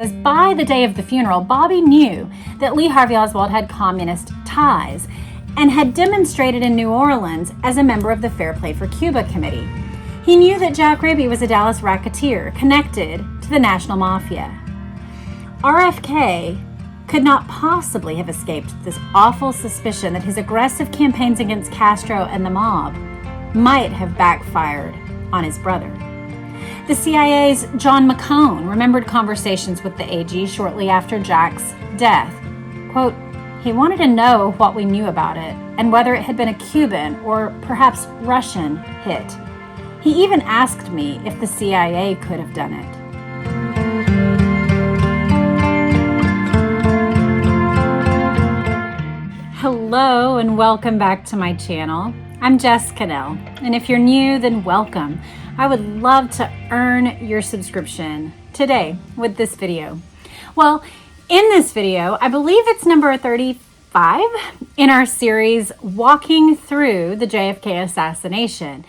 By the day of the funeral, Bobby knew that Lee Harvey Oswald had communist ties and had demonstrated in New Orleans as a member of the Fair Play for Cuba Committee. He knew that Jack Ruby was a Dallas racketeer connected to the National Mafia. RFK could not possibly have escaped this awful suspicion that his aggressive campaigns against Castro and the mob might have backfired on his brother. The CIA's John McCone remembered conversations with the AG shortly after Jack's death. Quote, "He wanted to know what we knew about it and whether it had been a Cuban or perhaps Russian hit. He even asked me if the CIA could have done it." Hello and welcome back to my channel. I'm Jess Connell, and if you're new, then welcome. I would love to earn your subscription today with this video. Well, in this video, I believe it's number 35 in our series walking through the JFK assassination.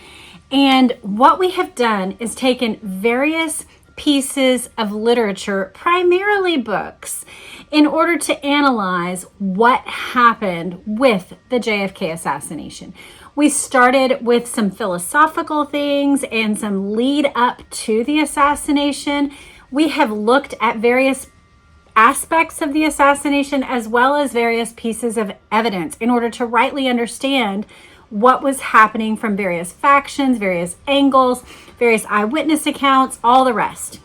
And what we have done is taken various pieces of literature, primarily books, in order to analyze what happened with the JFK assassination. We started with some philosophical things and some lead up to the assassination. We have looked at various aspects of the assassination as well as various pieces of evidence in order to rightly understand what was happening from various factions, various angles, various eyewitness accounts, all the rest.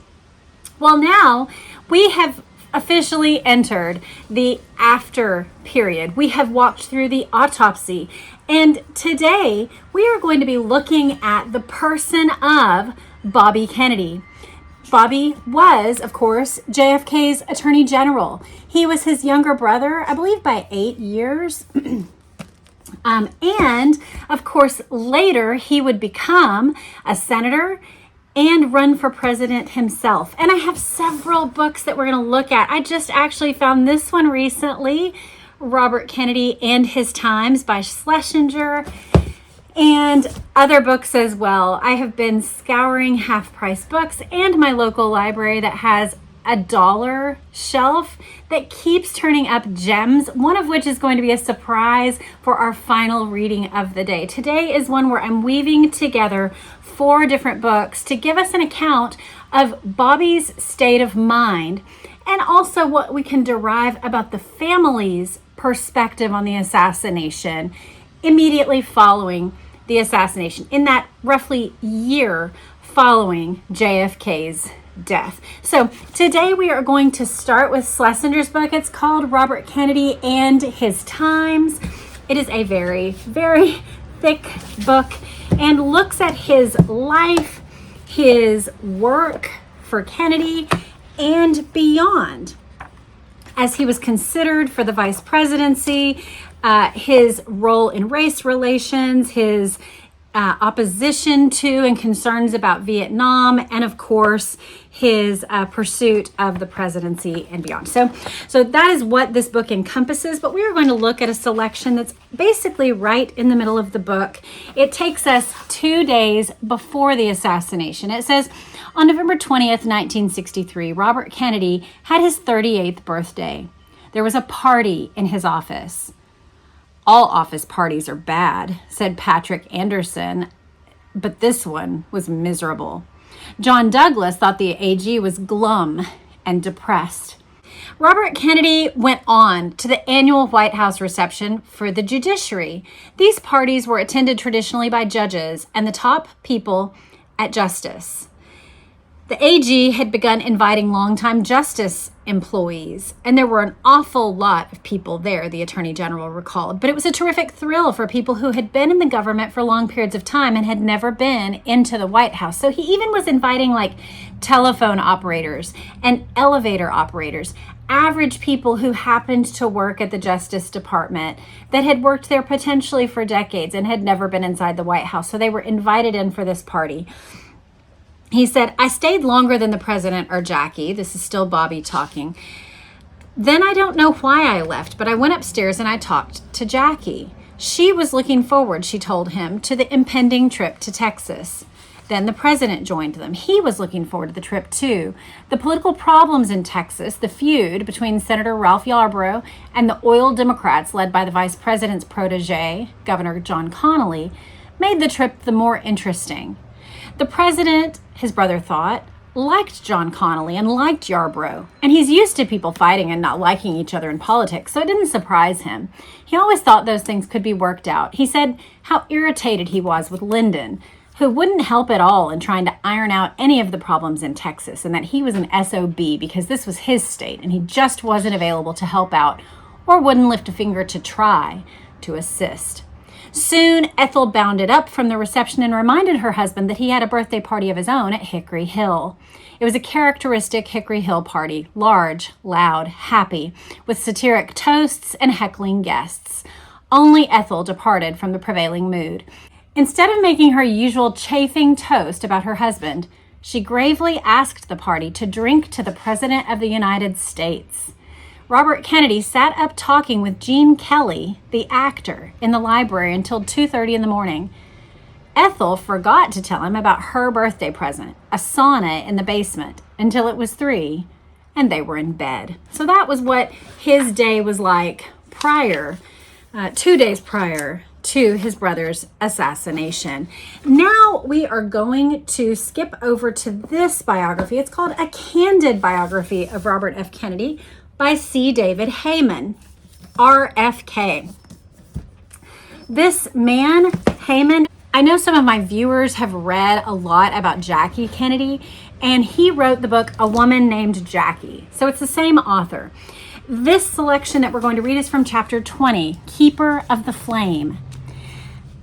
Well, now we have officially entered the after period. We have walked through the autopsy, and today we are going to be looking at the person of Bobby Kennedy. Bobby was, of course, JFK's Attorney General. He was his younger brother, I believe by 8 years. And of course, later he would become a senator and run for president himself. And I have several books that we're going to look at. I just actually found this one recently, Robert Kennedy and His Times by Schlesinger, and other books as well. I have been scouring half-price books and my local library that has a $1 shelf that keeps turning up gems, one of which is going to be a surprise for our final reading of the day. Today is one where I'm weaving together 4 different books to give us an account of Bobby's state of mind and also what we can derive about the family's perspective on the assassination immediately following the assassination, in that roughly year following JFK's death. So today we are going to start with Schlesinger's book. It's called Robert Kennedy and His Times. It is a very, very thick book and looks at his life, his work for Kennedy, and beyond. As he was considered for the vice presidency, his role in race relations, his opposition to and concerns about Vietnam, and of course his pursuit of the presidency and beyond. So that is what this book encompasses, but we are going to look at a selection that's basically right in the middle of the book. It takes us 2 days before the assassination. It says, on November 20th, 1963, Robert Kennedy had his 38th birthday. There was a party in his office. All office parties are bad, said Patrick Anderson, but this one was miserable. John Douglas thought the AG was glum and depressed. Robert Kennedy went on to the annual White House reception for the judiciary. These parties were attended traditionally by judges and the top people at justice. The AG had begun inviting longtime justice employees, and there were an awful lot of people there, the Attorney General recalled. But it was a terrific thrill for people who had been in the government for long periods of time and had never been into the White House. So he even was inviting like telephone operators and elevator operators, average people who happened to work at the Justice Department that had worked there potentially for decades and had never been inside the White House. So they were invited in for this party. He said, I stayed longer than the president or Jackie. This is still Bobby talking. Then I don't know why I left, but I went upstairs and I talked to Jackie. She was looking forward, she told him, to the impending trip to Texas. Then the president joined them. He was looking forward to the trip too. The political problems in Texas, the feud between Senator Ralph Yarborough and the oil Democrats led by the vice president's protege, Governor John Connell, made the trip the more interesting. The president, his brother thought, liked John Connell and liked Yarborough, and he's used to people fighting and not liking each other in politics, so it didn't surprise him. He always thought those things could be worked out. He said how irritated he was with Lyndon, who wouldn't help at all in trying to iron out any of the problems in Texas, and that he was an SOB because this was his state and he just wasn't available to help out or wouldn't lift a finger to try to assist. Soon, Ethel bounded up from the reception and reminded her husband that he had a birthday party of his own at Hickory Hill. It was a characteristic Hickory Hill party, large, loud, happy, with satiric toasts and heckling guests. Only Ethel departed from the prevailing mood. Instead of making her usual chaffing toast about her husband, she gravely asked the party to drink to the President of the United States. Robert Kennedy sat up talking with Gene Kelly, the actor, in the library until 2:30 in the morning. Ethel forgot to tell him about her birthday present, a sauna in the basement, until it was 3, and they were in bed. So that was what his day was like prior, 2 days prior to his brother's assassination. Now we are going to skip over to this biography. It's called A Candid Biography of Robert F. Kennedy by C. David Heyman, RFK. This man, Heyman, I know some of my viewers have read a lot about Jackie Kennedy, and he wrote the book A Woman Named Jackie. So it's the same author. This selection that we're going to read is from chapter 20, Keeper of the Flame.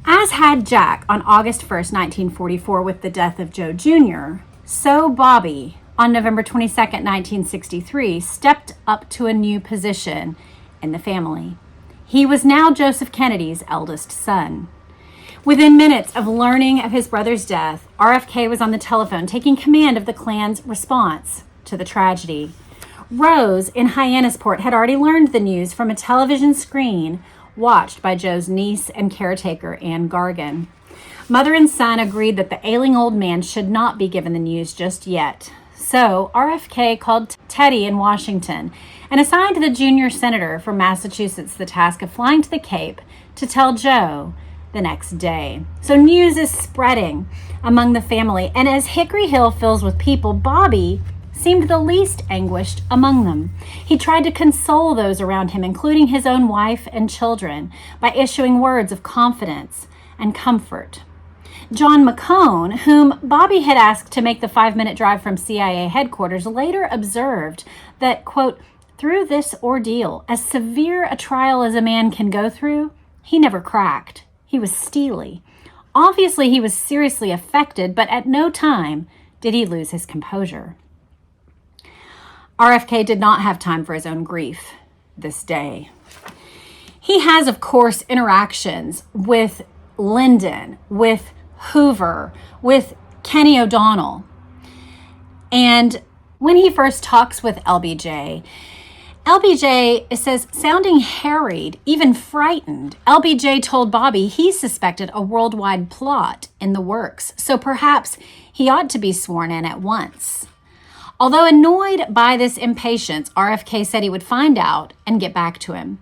As had Jack on August 1st, 1944, with the death of Joe Jr., so Bobby, on November 22nd, 1963, stepped up to a new position in the family. He was now Joseph Kennedy's eldest son. Within minutes of learning of his brother's death, RFK was on the telephone taking command of the Klan's response to the tragedy. Rose in Hyannisport had already learned the news from a television screen watched by Joe's niece and caretaker, Ann Gargan. Mother and son agreed that the ailing old man should not be given the news just yet. So RFK called Teddy in Washington and assigned the junior senator from Massachusetts the task of flying to the Cape to tell Joe the next day. So news is spreading among the family, and as Hickory Hill fills with people, Bobby seemed the least anguished among them. He tried to console those around him, including his own wife and children, by issuing words of confidence and comfort. John McCone, whom Bobby had asked to make the 5-minute drive from CIA headquarters, later observed that, quote, through this ordeal, as severe a trial as a man can go through, he never cracked. He was steely. Obviously, he was seriously affected, but at no time did he lose his composure. RFK did not have time for his own grief this day. He has, of course, interactions with Lyndon, with Hoover, with Kenny O'Donnell. And when he first talks with LBJ says, sounding harried, even frightened, LBJ told Bobby he suspected a worldwide plot in the works, so perhaps he ought to be sworn in at once. Although annoyed by this impatience, RFK said he would find out and get back to him.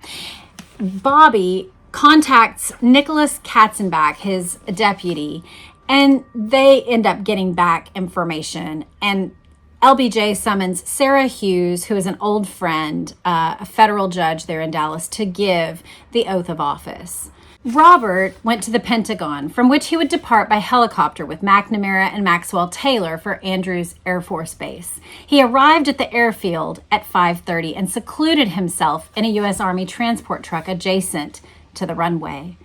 Bobby contacts Nicholas Katzenbach, his deputy, and they end up getting back information. And LBJ summons Sarah Hughes, who is an old friend, a federal judge there in Dallas, to give the oath of office. Robert went to the Pentagon, from which he would depart by helicopter with McNamara and Maxwell Taylor for Andrews Air Force Base. He arrived at the airfield at 5:30 and secluded himself in a U.S. Army transport truck adjacent to the runway.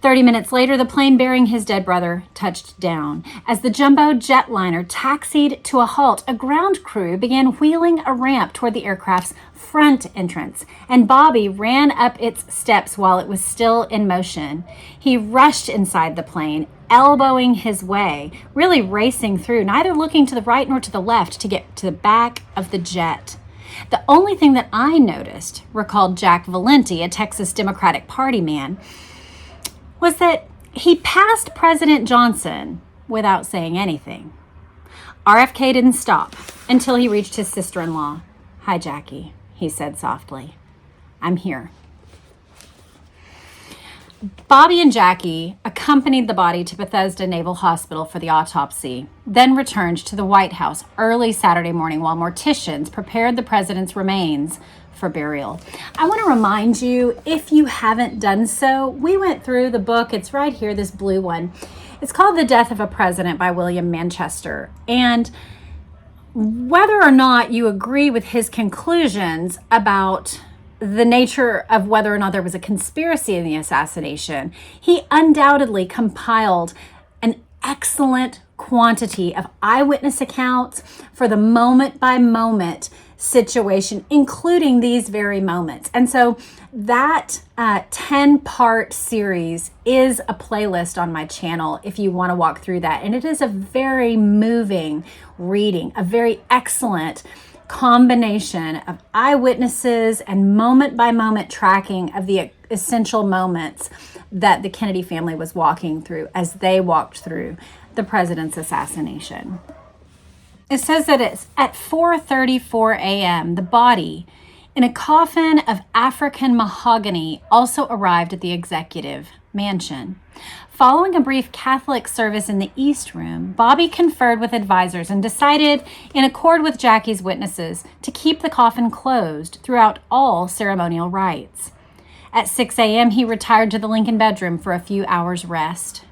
30 minutes later, the plane bearing his dead brother touched down. As the jumbo jetliner taxied to a halt, a ground crew began wheeling a ramp toward the aircraft's front entrance, and Bobby ran up its steps while it was still in motion. He rushed inside the plane, elbowing his way, really racing through, neither looking to the right nor to the left to get to the back of the jet. The only thing that I noticed, recalled Jack Valenti, a Texas Democratic Party man, was that he passed President Johnson without saying anything. RFK didn't stop until he reached his sister-in-law. "Hi, Jackie," he said softly. "I'm here." Bobby and Jackie accompanied the body to Bethesda Naval Hospital for the autopsy, then returned to the White House early Saturday morning while morticians prepared the president's remains for burial. I want to remind you, if you haven't done so, we went through the book. It's right here, this blue one. It's called The Death of a President by William Manchester. And whether or not you agree with his conclusions about the nature of whether or not there was a conspiracy in the assassination, he undoubtedly compiled an excellent quantity of eyewitness accounts for the moment-by-moment situation, including these very moments. And so that 10-part series is a playlist on my channel if you want to walk through that. And it is a very moving reading, a very excellent combination of eyewitnesses and moment-by-moment tracking of the essential moments that the Kennedy family was walking through as they walked through the president's assassination. It says that it's at 4:34 a.m. the body in a coffin of African mahogany also arrived at the executive mansion. Following a brief Catholic service in the East Room, Bobby conferred with advisors and decided, in accord with Jackie's witnesses, to keep the coffin closed throughout all ceremonial rites. At 6 a.m., he retired to the Lincoln bedroom for a few hours' rest.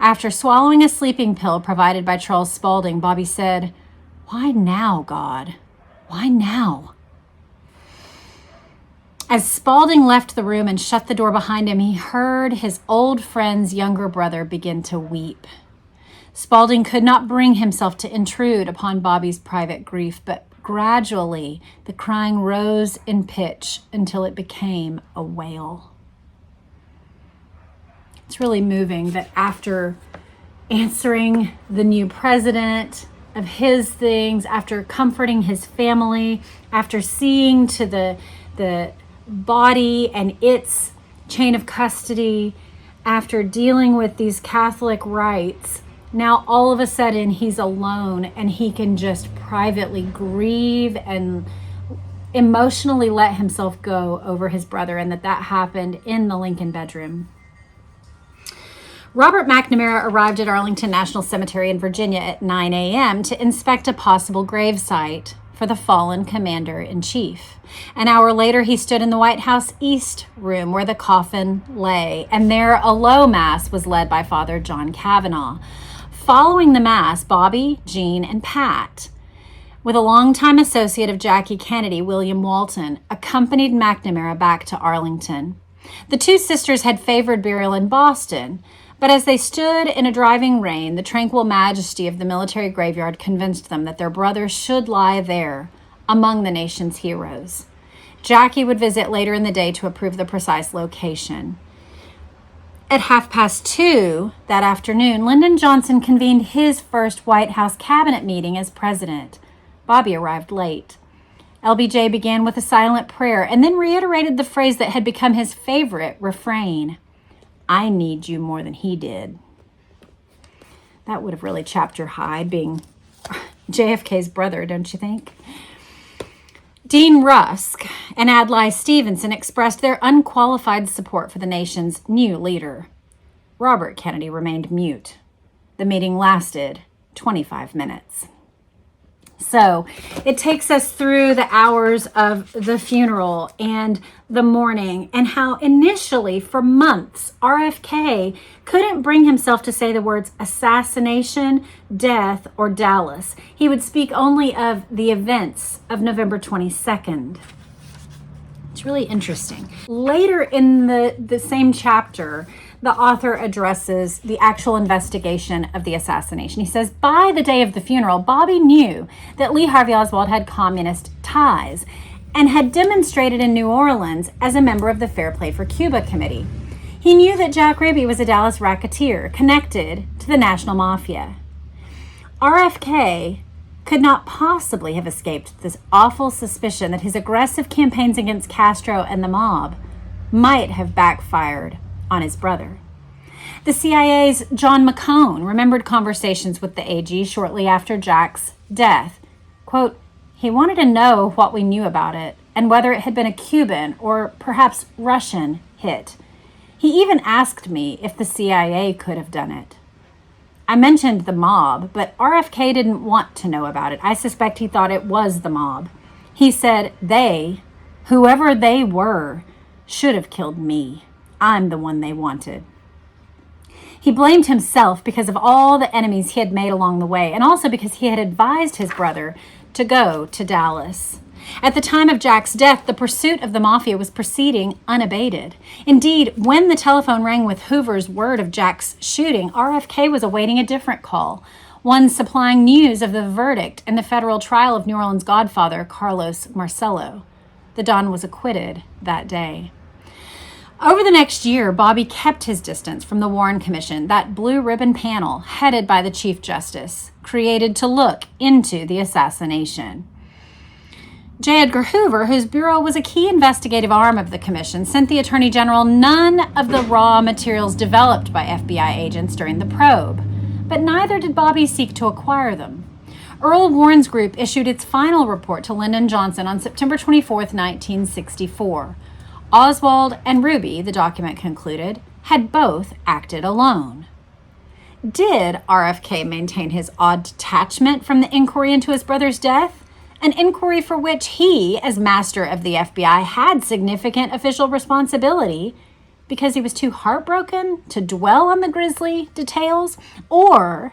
After swallowing a sleeping pill provided by Charles Spaulding, Bobby said, "Why now, God? Why now?" As Spaulding left the room and shut the door behind him, he heard his old friend's younger brother begin to weep. Spaulding could not bring himself to intrude upon Bobby's private grief, but gradually the crying rose in pitch until it became a wail. It's really moving that after answering the new president of his things, after comforting his family, after seeing to the body and its chain of custody, after dealing with these Catholic rites, now all of a sudden he's alone and he can just privately grieve and emotionally let himself go over his brother, and that happened in the Lincoln bedroom. Robert McNamara arrived at Arlington National Cemetery in Virginia at 9 a.m. to inspect a possible gravesite for the fallen commander-in-chief. An hour later, he stood in the White House East Room where the coffin lay, and there a low mass was led by Father John Kavanaugh. Following the mass, Bobby, Jean, and Pat, with a longtime associate of Jackie Kennedy, William Walton, accompanied McNamara back to Arlington. The two sisters had favored burial in Boston, but as they stood in a driving rain, the tranquil majesty of the military graveyard convinced them that their brother should lie there among the nation's heroes. Jackie would visit later in the day to approve the precise location. At 2:30 that afternoon, Lyndon Johnson convened his first White House cabinet meeting as president. Bobby arrived late. LBJ began with a silent prayer and then reiterated the phrase that had become his favorite refrain: "I need you more than he did." That would have really chapped your hide, being JFK's brother, don't you think? Dean Rusk and Adlai Stevenson expressed their unqualified support for the nation's new leader. Robert Kennedy remained mute. The meeting lasted 25 minutes. So it takes us through the hours of the funeral and the mourning, and how initially for months RFK couldn't bring himself to say the words assassination, death, or Dallas. He would speak only of the events of November 22nd. It's really interesting. Later in the same chapter, the author addresses the actual investigation of the assassination. He says, by the day of the funeral, Bobby knew that Lee Harvey Oswald had communist ties and had demonstrated in New Orleans as a member of the Fair Play for Cuba Committee. He knew that Jack Ruby was a Dallas racketeer connected to the National Mafia. RFK could not possibly have escaped this awful suspicion that his aggressive campaigns against Castro and the mob might have backfired on his brother. The CIA's John McCone remembered conversations with the AG shortly after Jack's death. Quote, "He wanted to know what we knew about it and whether it had been a Cuban or perhaps Russian hit. He even asked me if the CIA could have done it. I mentioned the mob, but RFK didn't want to know about it. I suspect he thought it was the mob. He said they, whoever they were, should have killed me. I'm the one they wanted." He blamed himself because of all the enemies he had made along the way, and also because he had advised his brother to go to Dallas. At the time of Jack's death, the pursuit of the mafia was proceeding unabated. Indeed, when the telephone rang with Hoover's word of Jack's shooting, RFK was awaiting a different call, one supplying news of the verdict in the federal trial of New Orleans godfather Carlos Marcello. The Don was acquitted that day. Over the next year, Bobby kept his distance from the Warren Commission, that blue ribbon panel headed by the Chief Justice, created to look into the assassination. J. Edgar Hoover, whose bureau was a key investigative arm of the commission, sent the Attorney General none of the raw materials developed by FBI agents during the probe, but neither did Bobby seek to acquire them. Earl Warren's group issued its final report to Lyndon Johnson on September 24, 1964. Oswald and Ruby, the document concluded, had both acted alone. Did RFK maintain his odd detachment from the inquiry into his brother's death? An inquiry for which he, as master of the FBI, had significant official responsibility because he was too heartbroken to dwell on the grisly details? Or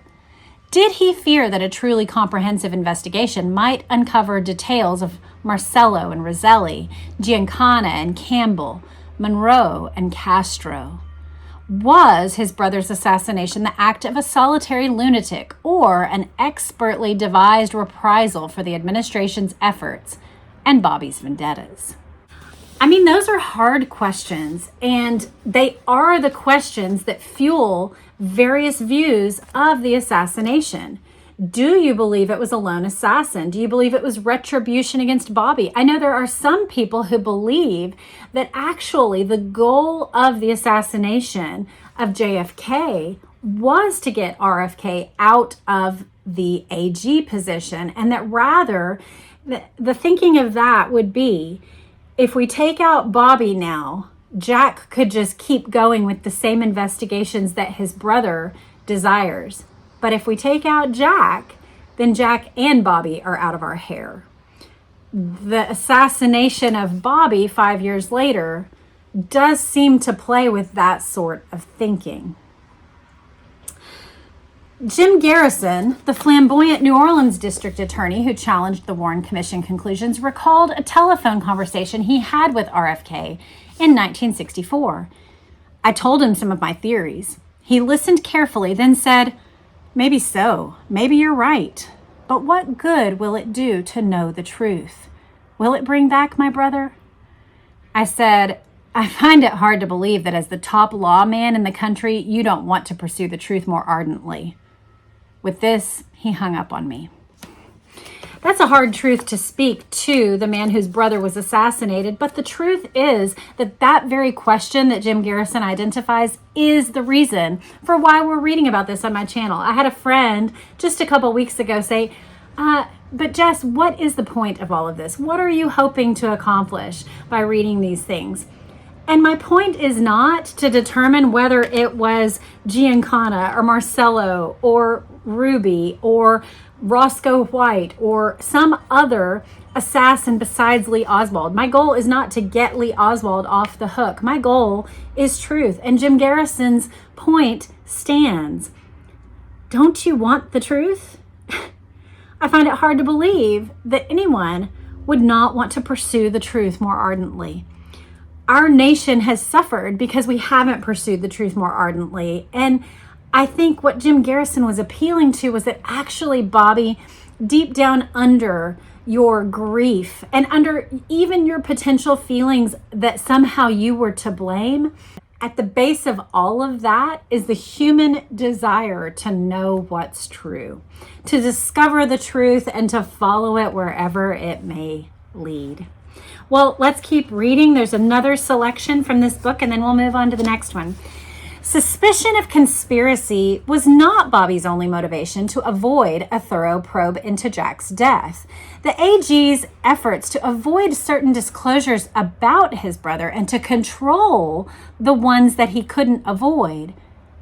did he fear that a truly comprehensive investigation might uncover details of Marcello and Roselli, Giancana and Campbell, Monroe and Castro? Was his brother's assassination the act of a solitary lunatic or an expertly devised reprisal for the administration's efforts and Bobby's vendettas? I mean, those are hard questions, and they are the questions that fuel various views of the assassination. Do you believe it was a lone assassin? Do you believe it was retribution against Bobby? I know there are some people who believe that actually the goal of the assassination of JFK was to get RFK out of the AG position, and that rather the thinking of that would be, if we take out Bobby now, Jack could just keep going with the same investigations that his brother desires. But if we take out Jack, then Jack and Bobby are out of our hair. The assassination of Bobby 5 years later does seem to play with that sort of thinking. Jim Garrison, the flamboyant New Orleans district attorney who challenged the Warren Commission conclusions, recalled a telephone conversation he had with RFK in 1964. "I told him some of my theories. He listened carefully, then said, 'Maybe so. Maybe you're right. But what good will it do to know the truth? Will it bring back my brother?' I said, 'I find it hard to believe that as the top lawman in the country, you don't want to pursue the truth more ardently.' With this, he hung up on me." That's a hard truth to speak to the man whose brother was assassinated, but the truth is that that very question that Jim Garrison identifies is the reason for why we're reading about this on my channel. I had a friend just a couple weeks ago say, but Jess, what is the point of all of this? What are you hoping to accomplish by reading these things? And my point is not to determine whether it was Giancana or Marcello or Ruby or Roscoe White or some other assassin besides Lee Oswald. My goal is not to get Lee Oswald off the hook. My goal is truth. And Jim Garrison's point stands. Don't you want the truth? I find it hard to believe that anyone would not want to pursue the truth more ardently. Our nation has suffered because we haven't pursued the truth more ardently. And I think what Jim Garrison was appealing to was that actually, Bobby, deep down under your grief and under even your potential feelings that somehow you were to blame, at the base of all of that is the human desire to know what's true, to discover the truth and to follow it wherever it may lead. Well, let's keep reading. There's another selection from this book, and then we'll move on to the next one. Suspicion of conspiracy was not Bobby's only motivation to avoid a thorough probe into Jack's death. The AG's efforts to avoid certain disclosures about his brother and to control the ones that he couldn't avoid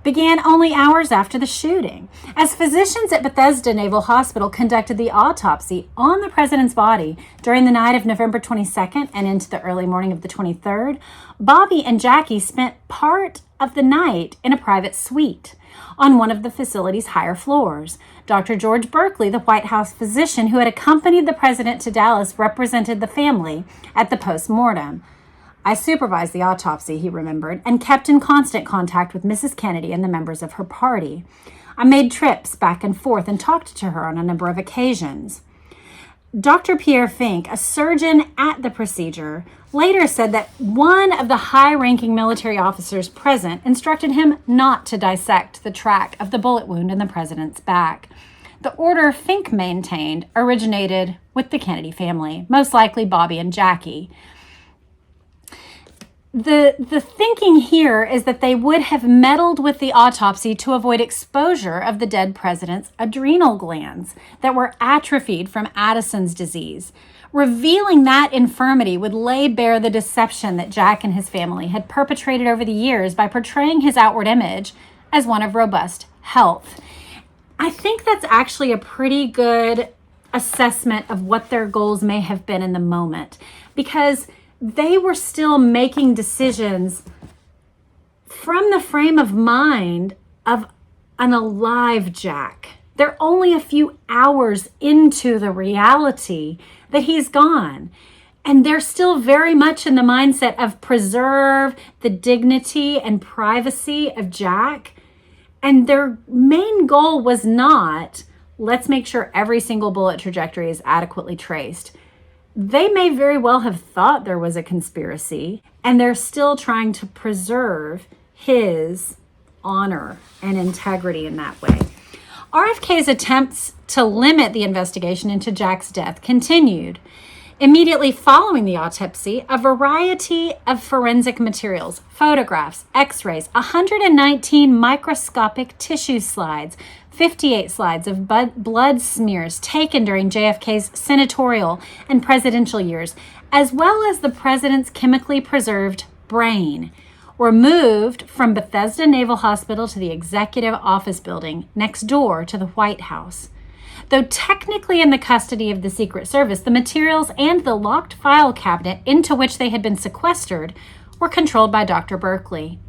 began only hours after the shooting. As physicians at Bethesda Naval Hospital conducted the autopsy on the president's body during the night of November 22nd and into the early morning of the 23rd, Bobby and Jackie spent part of the night in a private suite on one of the facility's higher floors. Dr. George Berkeley, the White House physician who had accompanied the president to Dallas, represented the family at the post-mortem. I supervised the autopsy, he remembered, and kept in constant contact with Mrs. Kennedy and the members of her party. I made trips back and forth and talked to her on a number of occasions. Dr. Pierre Fink, a surgeon at the procedure, later said that one of the high-ranking military officers present instructed him not to dissect the track of the bullet wound in the president's back. The order Fink maintained originated with the Kennedy family, most likely Bobby and Jackie. The thinking here is that they would have meddled with the autopsy to avoid exposure of the dead president's adrenal glands that were atrophied from Addison's disease. Revealing that infirmity would lay bare the deception that Jack and his family had perpetrated over the years by portraying his outward image as one of robust health. I think that's actually a pretty good assessment of what their goals may have been in the moment, because they were still making decisions from the frame of mind of an alive Jack. They're only a few hours into the reality that he's gone. And they're still very much in the mindset of preserve the dignity and privacy of Jack. And their main goal was not, let's make sure every single bullet trajectory is adequately traced. They may very well have thought there was a conspiracy, and they're still trying to preserve his honor and integrity in that way. RFK's attempts to limit the investigation into Jack's death continued. Immediately following the autopsy, a variety of forensic materials, photographs, x-rays, 119 microscopic tissue slides, 58 slides of blood smears taken during JFK's senatorial and presidential years, as well as the president's chemically preserved brain, were moved from Bethesda Naval Hospital to the Executive Office Building next door to the White House. Though technically in the custody of the Secret Service, the materials and the locked file cabinet into which they had been sequestered were controlled by Dr. Berkeley.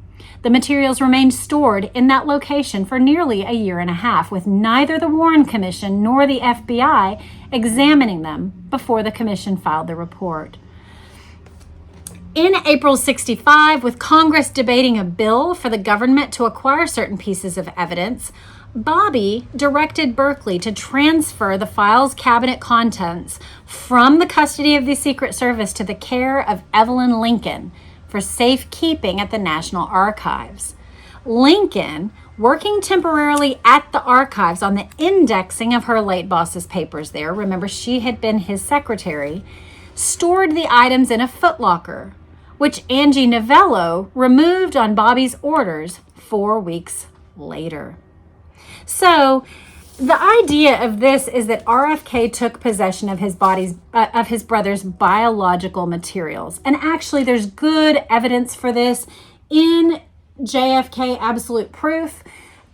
The materials remained stored in that location for nearly a year and a half, with neither the Warren Commission nor the FBI examining them before the commission filed the report. In April 65, with Congress debating a bill for the government to acquire certain pieces of evidence, Bobby directed Berkeley to transfer the file's cabinet contents from the custody of the Secret Service to the care of Evelyn Lincoln for safekeeping at the National Archives. Lincoln, working temporarily at the archives on the indexing of her late boss's papers there, remember she had been his secretary, stored the items in a footlocker, which Angie Novello removed on Bobby's orders 4 weeks later. So the idea of this is that RFK took possession of his brother's biological materials. And actually there's good evidence for this in JFK Absolute Proof.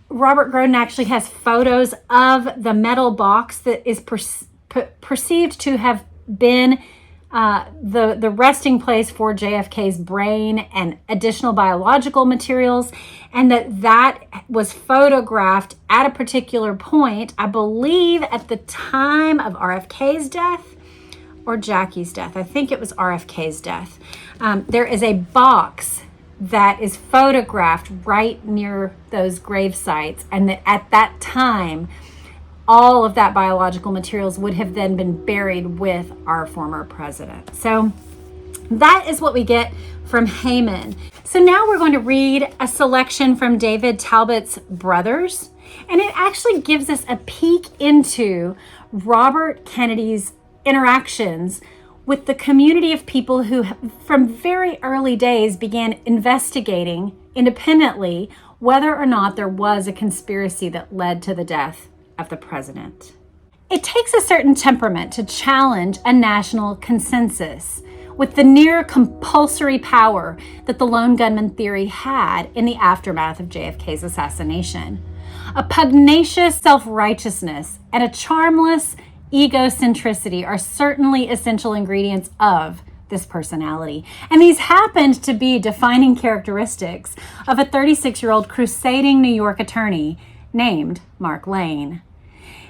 Robert Groden actually has photos of the metal box that is perceived to have been the resting place for JFK's brain and additional biological materials, and that was photographed at a particular point, I believe at the time of RFK's death or Jackie's death. I think it was RFK's death. There is a box that is photographed right near those grave sites, and that at that time all of that biological materials would have then been buried with our former president. So that is what we get from Heyman. So now we're going to read a selection from David Talbot's Brothers, and it actually gives us a peek into Robert Kennedy's interactions with the community of people who from very early days began investigating independently whether or not there was a conspiracy that led to the death of the president. It takes a certain temperament to challenge a national consensus with the near compulsory power that the lone gunman theory had in the aftermath of JFK's assassination. A pugnacious self-righteousness and a charmless egocentricity are certainly essential ingredients of this personality. And these happened to be defining characteristics of a 36-year-old crusading New York attorney named Mark Lane.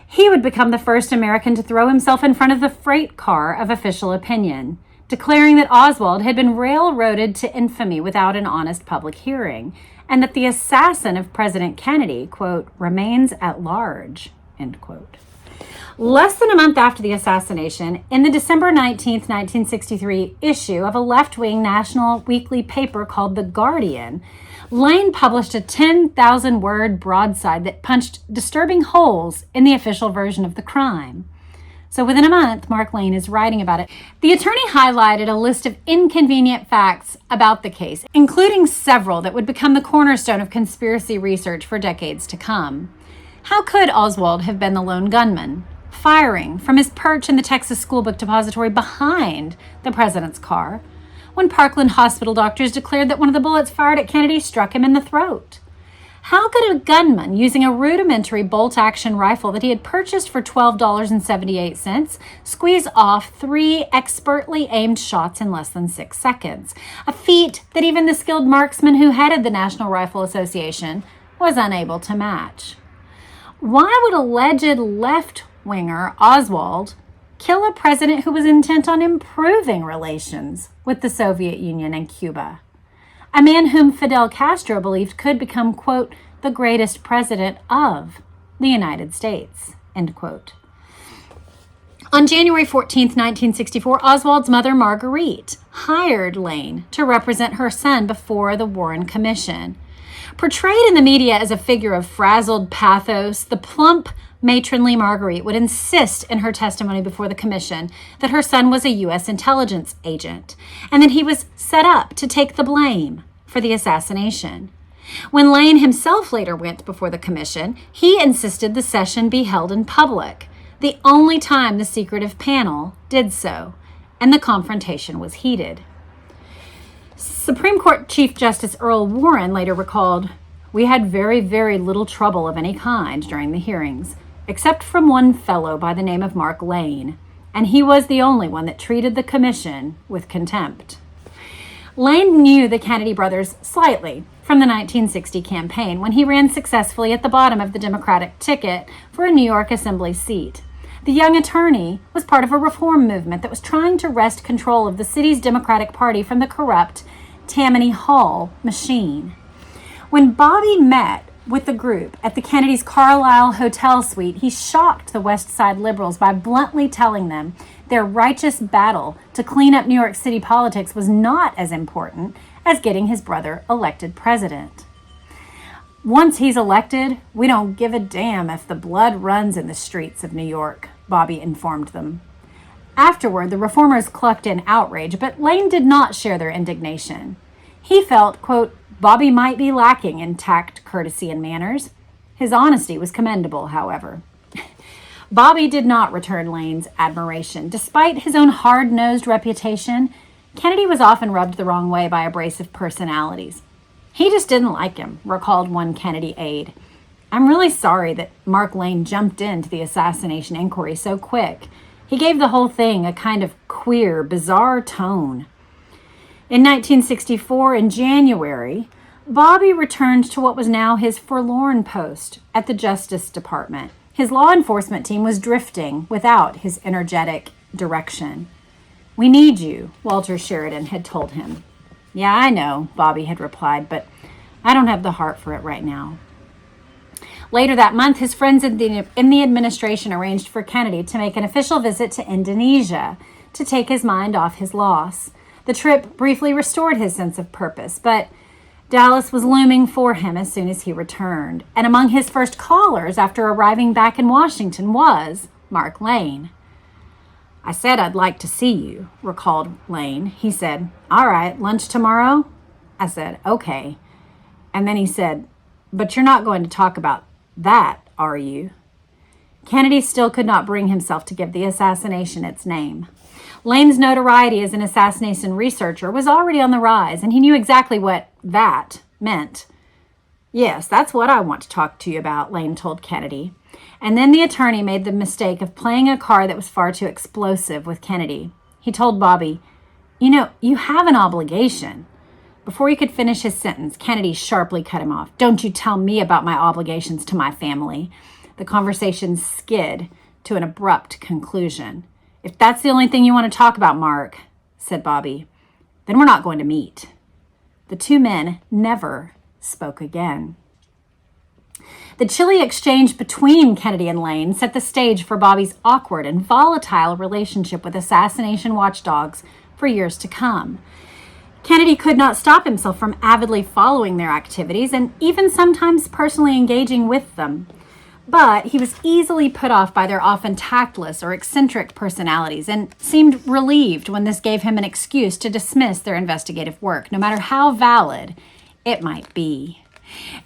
He would become the first American to throw himself in front of the freight car of official opinion, declaring that Oswald had been railroaded to infamy without an honest public hearing, and that the assassin of President Kennedy, quote, remains at large, end quote. Less than a month after the assassination, in the December 19th, 1963 issue of a left-wing national weekly paper called The Guardian, Lane published a 10,000-word broadside that punched disturbing holes in the official version of the crime. So within a month, Mark Lane is writing about it. The attorney highlighted a list of inconvenient facts about the case, including several that would become the cornerstone of conspiracy research for decades to come. How could Oswald have been the lone gunman, firing from his perch in the Texas schoolbook depository behind the president's car, when Parkland hospital doctors declared that one of the bullets fired at Kennedy struck him in the throat? How could a gunman using a rudimentary bolt-action rifle that he had purchased for $12.78 squeeze off 3 expertly aimed shots in less than 6 seconds, a feat that even the skilled marksman who headed the National Rifle Association was unable to match? Why would alleged left-winger Oswald kill a president who was intent on improving relations with the Soviet Union and Cuba? A man whom Fidel Castro believed could become, quote, the greatest president of the United States, end quote. On January 14th, 1964, Oswald's mother, Marguerite, hired Lane to represent her son before the Warren Commission. Portrayed in the media as a figure of frazzled pathos, the plump, matronly Marguerite would insist in her testimony before the commission that her son was a U.S. intelligence agent and that he was set up to take the blame for the assassination. When Lane himself later went before the commission, he insisted the session be held in public, the only time the secretive panel did so, and the confrontation was heated. Supreme Court Chief Justice Earl Warren later recalled, "We had very, very little trouble of any kind during the hearings, except from one fellow by the name of Mark Lane, and he was the only one that treated the commission with contempt." Lane knew the Kennedy brothers slightly from the 1960 campaign when he ran successfully at the bottom of the Democratic ticket for a New York Assembly seat. The young attorney was part of a reform movement that was trying to wrest control of the city's Democratic Party from the corrupt Tammany Hall machine. When Bobby met with the group at the Kennedy's Carlisle Hotel suite, he shocked the West Side liberals by bluntly telling them their righteous battle to clean up New York City politics was not as important as getting his brother elected president. "Once he's elected, we don't give a damn if the blood runs in the streets of New York," Bobby informed them. Afterward, the reformers clucked in outrage, but Lane did not share their indignation. He felt, quote, Bobby might be lacking in tact, courtesy, and manners. His honesty was commendable, however. Bobby did not return Lane's admiration. Despite his own hard-nosed reputation, Kennedy was often rubbed the wrong way by abrasive personalities. He just didn't like him, recalled one Kennedy aide. "I'm really sorry that Mark Lane jumped into the assassination inquiry so quick. He gave the whole thing a kind of queer, bizarre tone." In 1964, in January, Bobby returned to what was now his forlorn post at the Justice Department. His law enforcement team was drifting without his energetic direction. "We need you," Walter Sheridan had told him. "Yeah, I know," Bobby had replied, "but I don't have the heart for it right now." Later that month, his friends in the administration arranged for Kennedy to make an official visit to Indonesia to take his mind off his loss. The trip briefly restored his sense of purpose, but Dallas was looming for him as soon as he returned. And among his first callers after arriving back in Washington was Mark Lane. "I said I'd like to see you," recalled Lane. He said, "All right, lunch tomorrow?" I said, "Okay." And then he said, But you're not going to talk about that, are you? Kennedy still could not bring himself to give the assassination its name. Lane's notoriety as an assassination researcher was already on the rise, and he knew exactly what that meant. Yes, that's what I want to talk to you about, Lane told Kennedy. And then the attorney made the mistake of playing a card that was far too explosive with Kennedy. He told Bobby, you have an obligation. Before he could finish his sentence, Kennedy sharply cut him off. Don't you tell me about my obligations to my family. The conversation skid to an abrupt conclusion. If that's the only thing you want to talk about, Mark, said Bobby, then we're not going to meet. The two men never spoke again. The chilly exchange between Kennedy and Lane set the stage for Bobby's awkward and volatile relationship with assassination watchdogs for years to come. Kennedy could not stop himself from avidly following their activities and even sometimes personally engaging with them. But he was easily put off by their often tactless or eccentric personalities and seemed relieved when this gave him an excuse to dismiss their investigative work, no matter how valid it might be.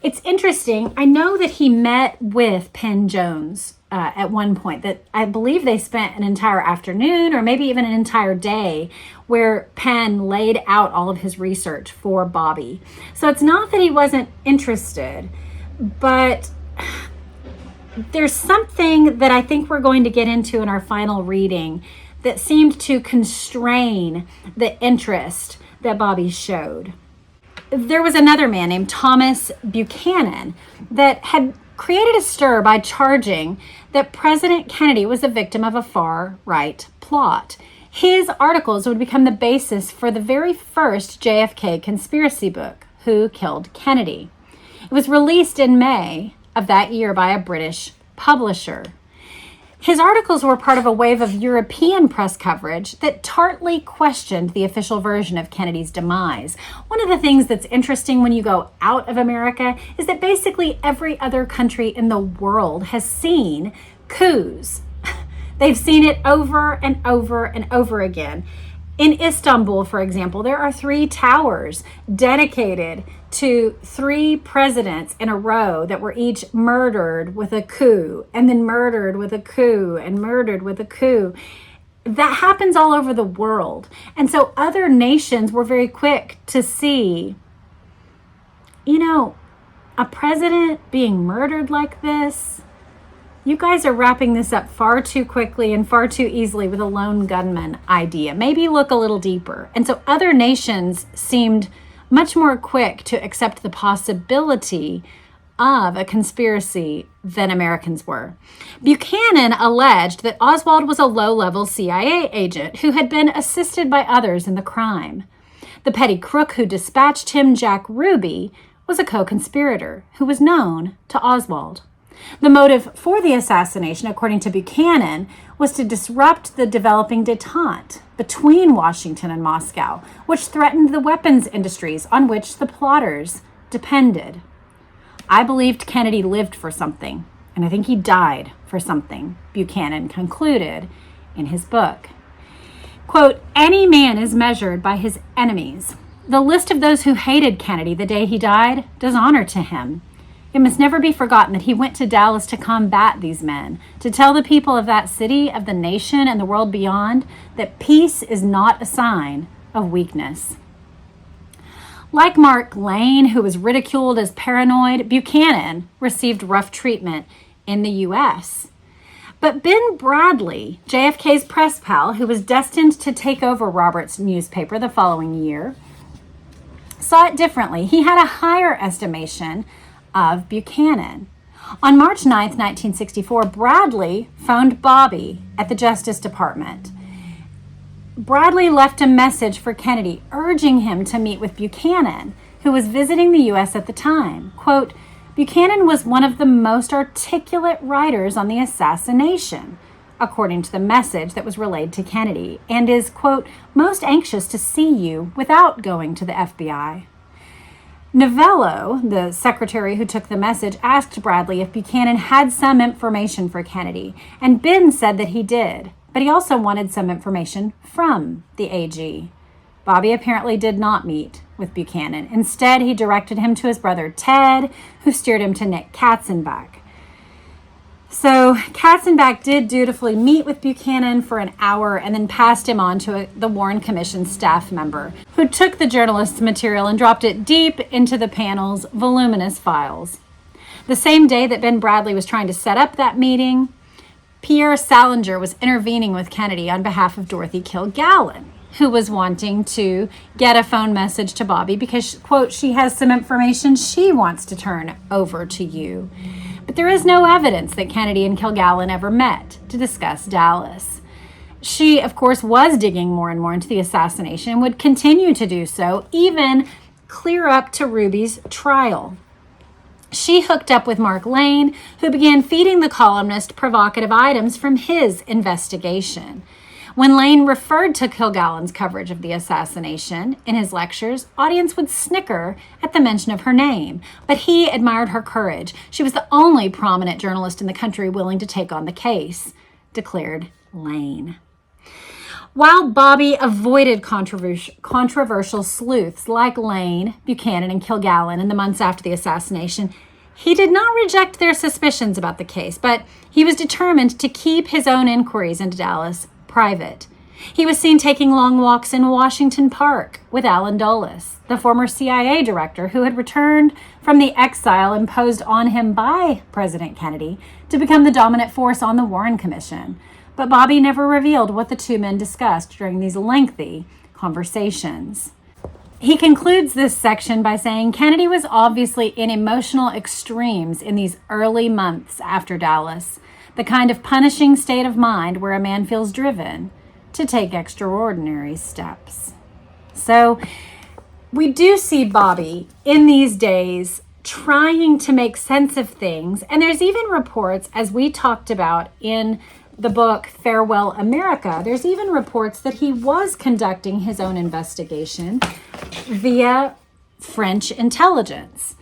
It's interesting. I know that he met with Penn Jones at one point, that I believe they spent an entire afternoon or maybe even an entire day where Penn laid out all of his research for Bobby. So it's not that he wasn't interested, but there's something that I think we're going to get into in our final reading that seemed to constrain the interest that Bobby showed. There was another man named Thomas Buchanan that had created a stir by charging that President Kennedy was a victim of a far-right plot. His articles would become the basis for the very first JFK conspiracy book, Who Killed Kennedy. It was released in May of that year by a British publisher. His articles were part of a wave of European press coverage that tartly questioned the official version of Kennedy's demise. One of the things that's interesting when you go out of America is that basically every other country in the world has seen coups. They've seen it over and over and over again. In Istanbul, for example, there are 3 towers dedicated to 3 presidents in a row that were each murdered with a coup, and then murdered with a coup, and murdered with a coup. That happens all over the world. And so other nations were very quick to see, a president being murdered like this. You guys are wrapping this up far too quickly and far too easily with a lone gunman idea. Maybe look a little deeper. And so other nations seemed much more quick to accept the possibility of a conspiracy than Americans were. Buchanan alleged that Oswald was a low-level CIA agent who had been assisted by others in the crime. The petty crook who dispatched him, Jack Ruby, was a co-conspirator who was known to Oswald. The motive for the assassination, according to Buchanan, was to disrupt the developing détente between Washington and Moscow, which threatened the weapons industries on which the plotters depended. I believed Kennedy lived for something, and I think he died for something, Buchanan concluded in his book. Quote, any man is measured by his enemies. The list of those who hated Kennedy the day he died does honor to him. It must never be forgotten that he went to Dallas to combat these men, to tell the people of that city, of the nation, and the world beyond that peace is not a sign of weakness. Like Mark Lane, who was ridiculed as paranoid, Buchanan received rough treatment in the U.S. But Ben Bradley, JFK's press pal, who was destined to take over Robert's newspaper the following year, saw it differently. He had a higher estimation of Buchanan. On March 9, 1964, Bradley phoned Bobby at the Justice Department. Bradley left a message for Kennedy urging him to meet with Buchanan, who was visiting the U.S. at the time. Quote, Buchanan was one of the most articulate writers on the assassination, according to the message that was relayed to Kennedy, and is, quote, most anxious to see you without going to the FBI. Novello, the secretary who took the message, asked Bradley if Buchanan had some information for Kennedy, and Ben said that he did, but he also wanted some information from the AG. Bobby apparently did not meet with Buchanan. Instead, he directed him to his brother Ted, who steered him to Nick Katzenbach. So Katzenbach did dutifully meet with Buchanan for an hour and then passed him on to the Warren Commission staff member, who took the journalist's material and dropped it deep into the panel's voluminous files. The same day that Ben Bradley was trying to set up that meeting, Pierre Salinger was intervening with Kennedy on behalf of Dorothy Kilgallen, who was wanting to get a phone message to Bobby because, quote, she has some information she wants to turn over to you. But there is no evidence that Kennedy and Kilgallen ever met to discuss Dallas. She, of course, was digging more and more into the assassination and would continue to do so, even clear up to Ruby's trial. She hooked up with Mark Lane, who began feeding the columnist provocative items from his investigation. When Lane referred to Kilgallen's coverage of the assassination in his lectures, audience would snicker at the mention of her name, but he admired her courage. She was the only prominent journalist in the country willing to take on the case, declared Lane. While Bobby avoided controversial sleuths like Lane, Buchanan, and Kilgallen in the months after the assassination, he did not reject their suspicions about the case, but he was determined to keep his own inquiries into Dallas private. He was seen taking long walks in Washington Park with Allen Dulles, the former CIA director who had returned from the exile imposed on him by President Kennedy to become the dominant force on the Warren Commission. But Bobby never revealed what the two men discussed during these lengthy conversations. He concludes this section by saying Kennedy was obviously in emotional extremes in these early months after Dallas, the kind of punishing state of mind where a man feels driven to take extraordinary steps. So we do see Bobby in these days trying to make sense of things. And there's even reports, as we talked about in the book Farewell America, there's even reports that he was conducting his own investigation via French intelligence.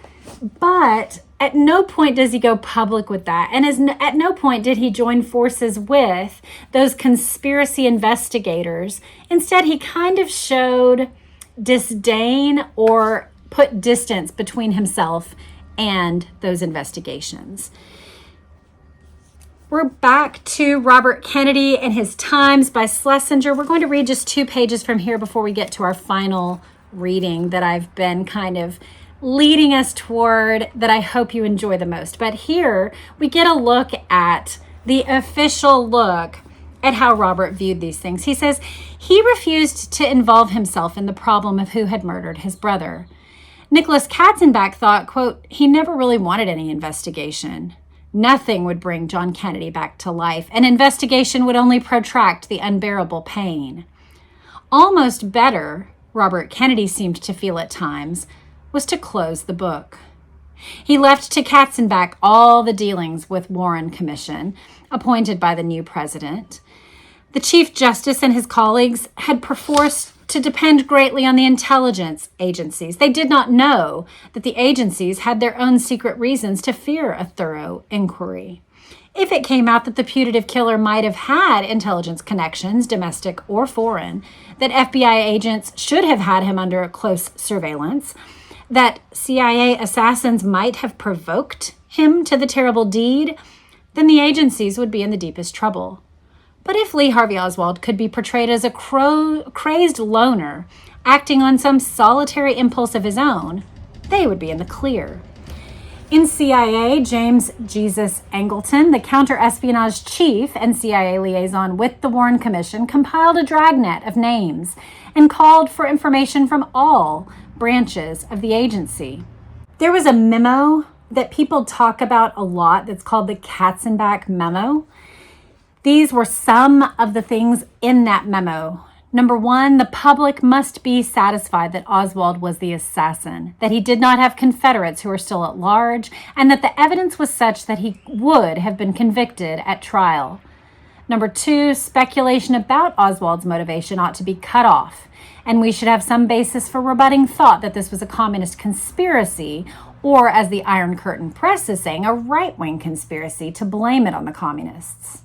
But at no point does he go public with that. And at no point did he join forces with those conspiracy investigators. Instead, he kind of showed disdain or put distance between himself and those investigations. We're back to Robert Kennedy and His Times by Schlesinger. We're going to read just 2 pages from here before we get to our final reading that I've been kind of leading us toward, that I hope you enjoy the most. But here we get a look at the official look at how Robert viewed these things. He says he refused to involve himself in the problem of who had murdered his brother. Nicholas Katzenbach thought, quote, he never really wanted any investigation. Nothing would bring John Kennedy back to life. An investigation would only protract the unbearable pain. Almost better, Robert Kennedy seemed to feel at times, was to close the book. He left to Katzenbach all the dealings with Warren Commission, appointed by the new president. The Chief Justice and his colleagues had perforce to depend greatly on the intelligence agencies. They did not know that the agencies had their own secret reasons to fear a thorough inquiry. If it came out that the putative killer might have had intelligence connections, domestic or foreign, that FBI agents should have had him under close surveillance, that CIA assassins might have provoked him to the terrible deed, then the agencies would be in the deepest trouble. But if Lee Harvey Oswald could be portrayed as a crazed loner acting on some solitary impulse of his own, they would be in the clear. In CIA, James Jesus Angleton, the counter-espionage chief and CIA liaison with the Warren Commission, compiled a dragnet of names and called for information from all branches of the agency. There was a memo that people talk about a lot that's called the Katzenbach memo. These were some of the things in that memo. Number 1, the public must be satisfied that Oswald was the assassin, that he did not have Confederates who were still at large, and that the evidence was such that he would have been convicted at trial. Number 2, speculation about Oswald's motivation ought to be cut off, and we should have some basis for rebutting thought that this was a communist conspiracy, or as the Iron Curtain Press is saying, a right-wing conspiracy to blame it on the communists.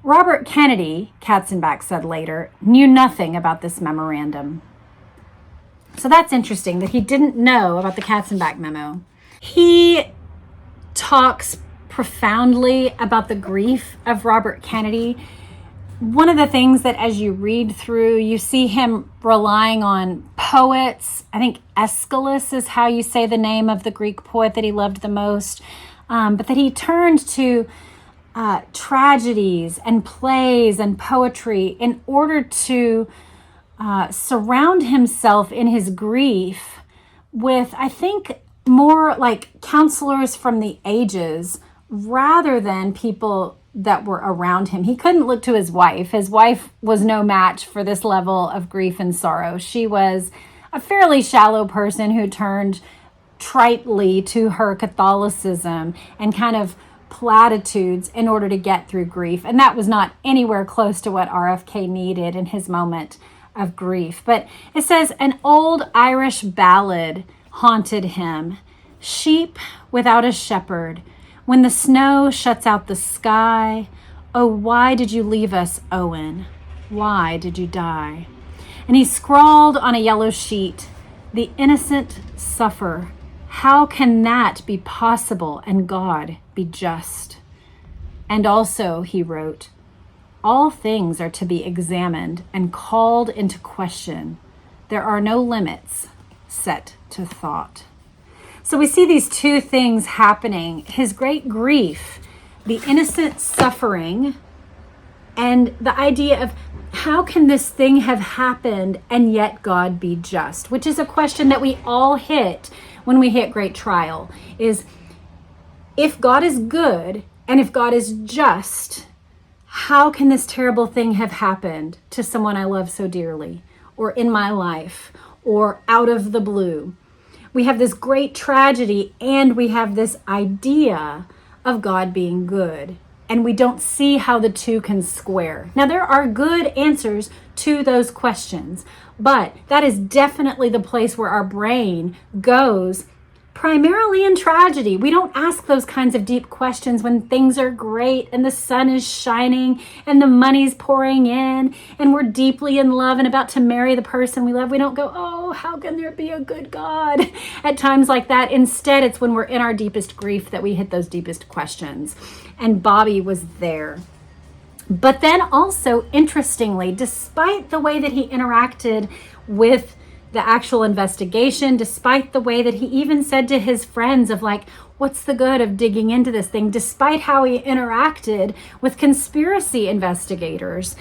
Robert Kennedy, Katzenbach said later, knew nothing about this memorandum. So that's interesting that he didn't know about the Katzenbach memo. He talks profoundly about the grief of Robert Kennedy. One of the things that as you read through, you see him relying on poets. I think Aeschylus is how you say the name of the Greek poet that he loved the most. But that he turned to tragedies and plays and poetry in order to surround himself in his grief with, I think, more like counselors from the ages rather than people that were around him. He couldn't look to his wife. His wife was no match for this level of grief and sorrow. She was a fairly shallow person who turned tritely to her Catholicism and kind of platitudes in order to get through grief. And that was not anywhere close to what RFK needed in his moment of grief. But it says, an old Irish ballad haunted him. Sheep without a shepherd. When the snow shuts out the sky, oh, why did you leave us, Owen? Why did you die? And he scrawled on a yellow sheet, the innocent suffer. How can that be possible and God be just? And also, he wrote, all things are to be examined and called into question. There are no limits set to thought. So we see these two things happening. His great grief, the innocent suffering, and the idea of how can this thing have happened and yet God be just? Which is a question that we all hit when we hit great trial, is if God is good and if God is just, how can this terrible thing have happened to someone I love so dearly, or in my life, or out of the blue? We have this great tragedy and we have this idea of God being good, and we don't see how the two can square. Now, there are good answers to those questions, but that is definitely the place where our brain goes primarily in tragedy. We don't ask those kinds of deep questions when things are great and the sun is shining and the money's pouring in and we're deeply in love and about to marry the person we love. We don't go, oh, how can there be a good God at times like that? Instead, it's when we're in our deepest grief that we hit those deepest questions. And Bobby was there. But then also, interestingly, despite the way that he interacted with the actual investigation, despite the way that he even said to his friends of like, what's the good of digging into this thing, despite how he interacted with conspiracy investigators,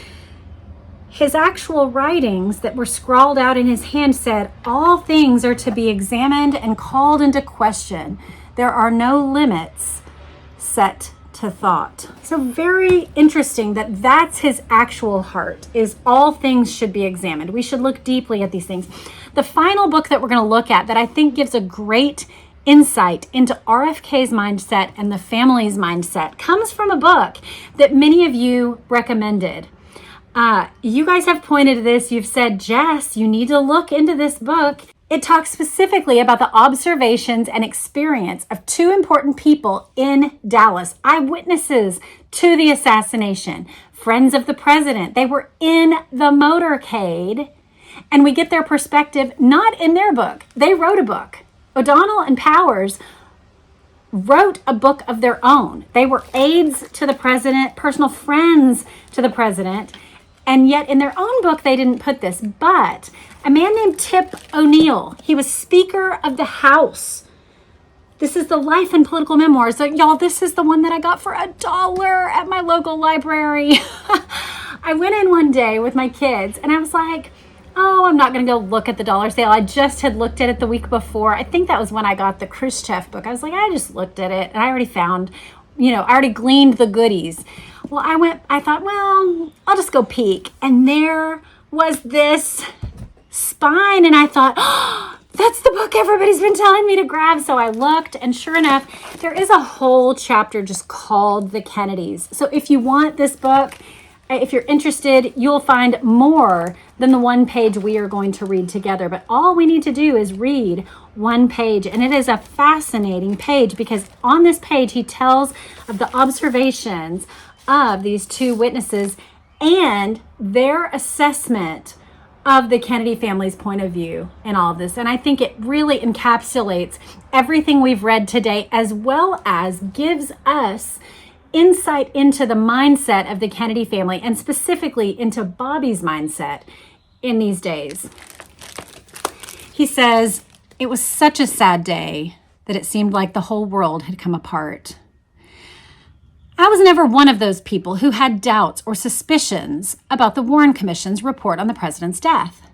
his actual writings that were scrawled out in his hand said, all things are to be examined and called into question. There are no limits set to thought. So very interesting that that's his actual heart, is all things should be examined. We should look deeply at these things. The final book that we're going to look at that I think gives a great insight into RFK's mindset and the family's mindset comes from a book that many of you recommended. You guys have pointed to this. You've said, Jess, you need to look into this book. It talks specifically about the observations and experience of two important people in Dallas, eyewitnesses to the assassination, friends of the president. They were in the motorcade, and we get their perspective not in their book. They wrote a book. O'Donnell and Powers wrote a book of their own. They were aides to the president, personal friends to the president, and yet in their own book, they didn't put this. But a man named Tip O'Neill, he was Speaker of the House. This is the life and political memoirs. So, y'all, this is the one that I got for $1 at my local library. I went in one day with my kids and I was like, oh, I'm not going to go look at the dollar sale. I just had looked at it the week before. I think that was when I got the Khrushchev book. I was like, I just looked at it and I already found, I already gleaned the goodies. Well, I thought, well, I'll just go peek. And there was this spine. And I thought, oh, that's the book everybody's been telling me to grab. So I looked, and sure enough, there is a whole chapter just called The Kennedys. So if you want this book, if you're interested, you'll find more than the one page we are going to read together. But all we need to do is read one page. And it is a fascinating page because on this page, he tells of the observations of these two witnesses and their assessment of the Kennedy family's point of view in all of this. And I think it really encapsulates everything we've read today, as well as gives us insight into the mindset of the Kennedy family, and specifically into Bobby's mindset in these days. He says, "It was such a sad day that it seemed like the whole world had come apart. I was never one of those people who had doubts or suspicions about the Warren Commission's report on the president's death.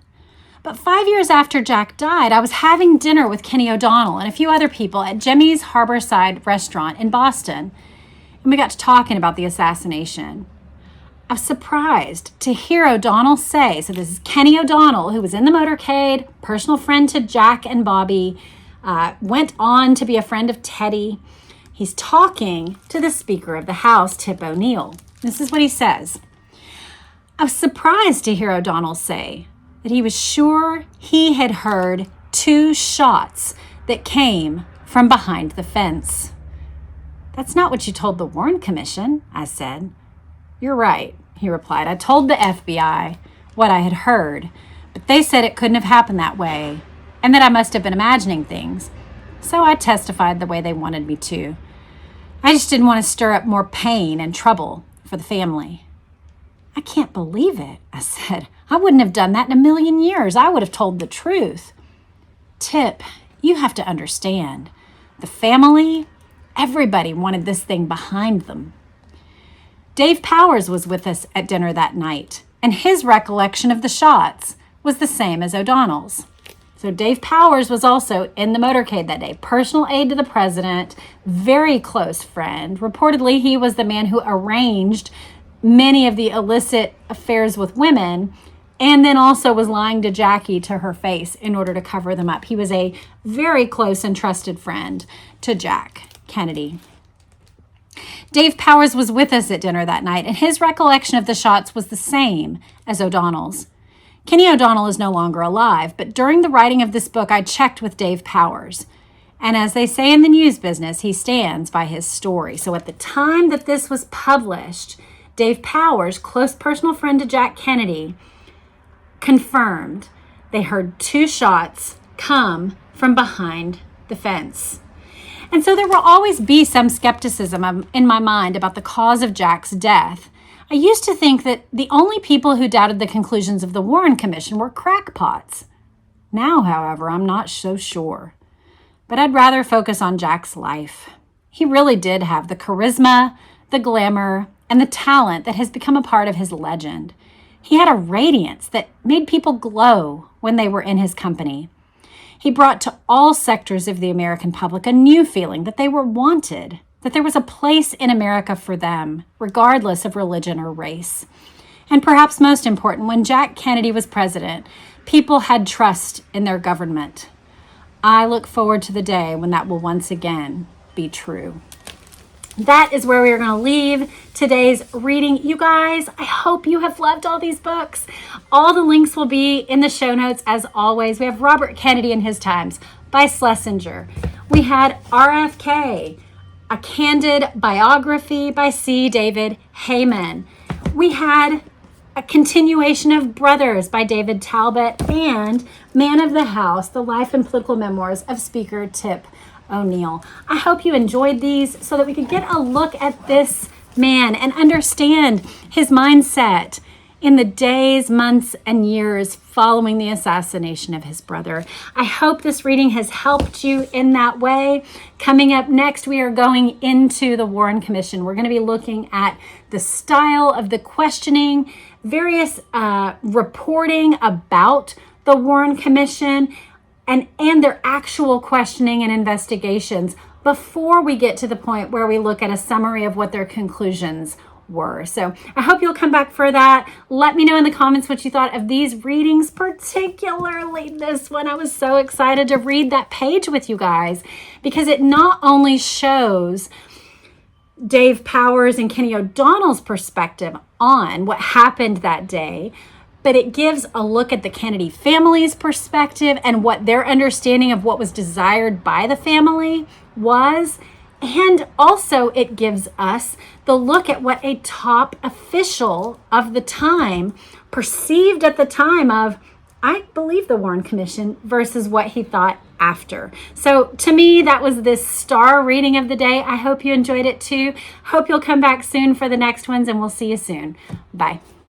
But 5 years after Jack died, I was having dinner with Kenny O'Donnell and a few other people at Jimmy's Harborside restaurant in Boston, and we got to talking about the assassination. I was surprised to hear O'Donnell say," so this is Kenny O'Donnell, who was in the motorcade, personal friend to Jack and Bobby, went on to be a friend of Teddy. He's talking to the Speaker of the House, Tip O'Neill. This is what he says. "I was surprised to hear O'Donnell say that he was sure he had heard 2 shots that came from behind the fence." "That's not what you told the Warren Commission," I said. "You're right," he replied. "I told the FBI what I had heard, but they said it couldn't have happened that way and that I must have been imagining things. So I testified the way they wanted me to. I just didn't want to stir up more pain and trouble for the family." "I can't believe it," I said. "I wouldn't have done that in a million years. I would have told the truth." "Tip, you have to understand. The family, everybody wanted this thing behind them." Dave Powers was with us at dinner that night, and his recollection of the shots was the same as O'Donnell's. So Dave Powers was also in the motorcade that day, personal aide to the president, very close friend. Reportedly, he was the man who arranged many of the illicit affairs with women, and then also was lying to Jackie to her face in order to cover them up. He was a very close and trusted friend to Jack Kennedy. Dave Powers was with us at dinner that night, and his recollection of the shots was the same as O'Donnell's. Kenny O'Donnell is no longer alive, but during the writing of this book, I checked with Dave Powers. And as they say in the news business, he stands by his story. So at the time that this was published, Dave Powers, close personal friend to Jack Kennedy, confirmed they heard 2 shots come from behind the fence. And so there will always be some skepticism in my mind about the cause of Jack's death. I used to think that the only people who doubted the conclusions of the Warren Commission were crackpots. Now, however, I'm not so sure. But I'd rather focus on Jack's life. He really did have the charisma, the glamour, and the talent that has become a part of his legend. He had a radiance that made people glow when they were in his company. He brought to all sectors of the American public a new feeling that they were wanted, that there was a place in America for them, regardless of religion or race. And perhaps most important, when Jack Kennedy was president, people had trust in their government. I look forward to the day when that will once again be true. That is where we are going to leave today's reading. You guys, I hope you have loved all these books. All the links will be in the show notes as always. We have Robert Kennedy and His Times by Schlesinger. We had RFK, a candid biography by C. David Heyman. We had a continuation of Brothers by David Talbot and Man of the House, the life and political memoirs of Speaker Tip O'Neill. I hope you enjoyed these so that we could get a look at this man and understand his mindset in the days, months, and years following the assassination of his brother. I hope this reading has helped you in that way. Coming up next, we are going into the Warren Commission. We're going to be looking at the style of the questioning, various reporting about the Warren Commission, and their actual questioning and investigations before we get to the point where we look at a summary of what their conclusions were. So I hope you'll come back for that. Let me know in the comments what you thought of these readings, particularly this one. I was so excited to read that page with you guys because it not only shows Dave Powers and Kenny O'Donnell's perspective on what happened that day, but it gives a look at the Kennedy family's perspective and what their understanding of what was desired by the family was. And also it gives us the look at what a top official of the time perceived at the time of I believe the Warren Commission versus what he thought after. So to me, that was this star reading of the day. I hope you enjoyed it too. Hope you'll come back soon for the next ones, and we'll see you soon. Bye.